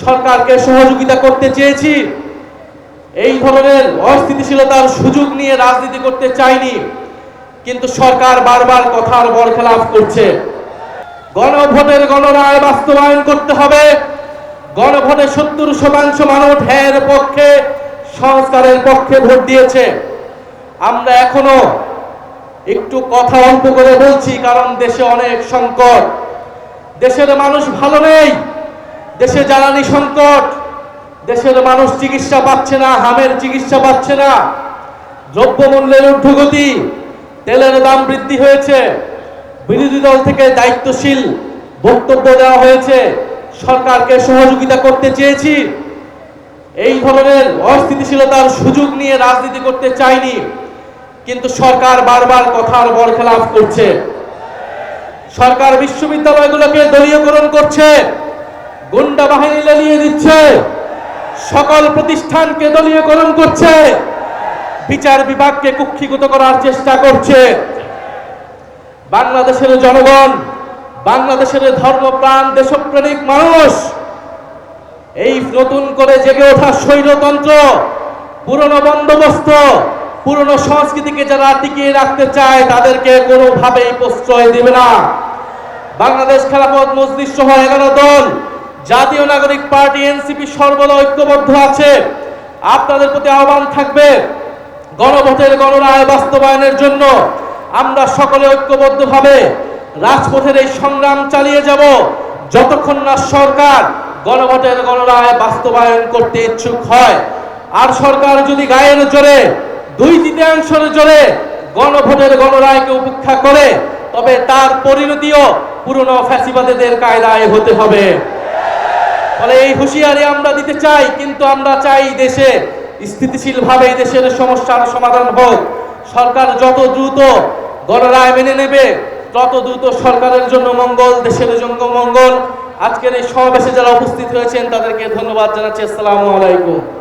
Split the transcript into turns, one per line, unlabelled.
সরকারকে সহযোগিতা করতে চেয়েছি। এই ধরনের অস্থিতিশীলতার সুযোগ নিয়ে রাজনীতি করতে চাইনি, কিন্তু সরকার বারবার কথার বরখেলাপ করছে। গণভোটের গণরায় বাস্তবায়ন করতে হবে। গণভোটে 70% মানুষ হ্যাঁ পক্ষে, সংস্কারের পক্ষে ভোট দিয়েছে। আমরা এখনো একটু কথা অল্প করে বলছি, কারণ দেশে অনেক সংকট, দেশের মানুষ ভালো নেই, দেশে জ্বালানি সংকট, দেশের মানুষ চিকিৎসা পাচ্ছে না, হামের চিকিৎসা পাচ্ছে না, দ্রব্যমূল্যের ঊর্ধ্বগতি, তেলের দাম বৃদ্ধি হয়েছে। বিরোধী দল থেকে দায়িত্বশীল বক্তব্য দেওয়া হয়েছে, সরকারকে সহযোগিতা করতে চেয়েছি। এই ধরনের অস্থিতিশীলতার সুযোগ নিয়ে রাজনীতি করতে চাইনি, কিন্তু সরকার বারবার কথার বরখেলাপ করছে। সরকার বিশ্ববিদ্যালয়গুলোকে দলীয়করণ করছে, গুন্ডা বাহিনী লেলিয়ে দিচ্ছে, সকল প্রতিষ্ঠানকে দলীয়করণ করছে, বিচার বিভাগকে কুক্ষিগত করার চেষ্টা করছে। বাংলাদেশের জনগণ, বাংলাদেশের ধর্মপ্রাণ দেশপ্রেমিক মানুষ এই নতুন করে জেগে ওঠা স্বৈরতন্ত্র, পুরনো বন্দোবস্ত, পুরনো সংস্কৃতিকে যারা টিকিয়ে রাখতে চায় তাদেরকে কোনোভাবেই প্রশ্রয় দেবে না। বাংলাদেশ খেলাফত মজলিস সহ 11 দল, জাতীয় নাগরিক পার্টি এনসিপি সর্বদা ঐক্যবদ্ধ আছে। আপনাদের প্রতি আহ্বান থাকবে, গণভোটের গণরায় বাস্তবায়নের জন্য আমরা সকলে ঐক্যবদ্ধভাবে রাজপথের এই সংগ্রাম চালিয়ে যাব, যতক্ষণ না সরকার গণভোটের গণরায় বাস্তবায়ন করতে ইচ্ছুক হয়। আর সরকার যদি গায়ের জোরে, 2/3 জোরে গণভোটের গণরায়কে উপেক্ষা করে, তবে তার পরিণতিও পুরনো ফ্যাসিবাদীদের কায়দায় হতে হবে। ফলে এই হুঁশিয়ারি আমরা দিতে চাই, কিন্তু আমরা চাই দেশে স্থিতিশীলভাবে দেশের সমস্যার সমাধান হোক। সরকার যত দ্রুত গণরায় মেনে নেবে, তত দ্রুত সরকারের জন্য মঙ্গল, দেশের জন্য মঙ্গল। আজকের এই সমাবেশে যারা উপস্থিত হয়েছেন তাদেরকে ধন্যবাদ জানাচ্ছি। আসসালামু আলাইকুম।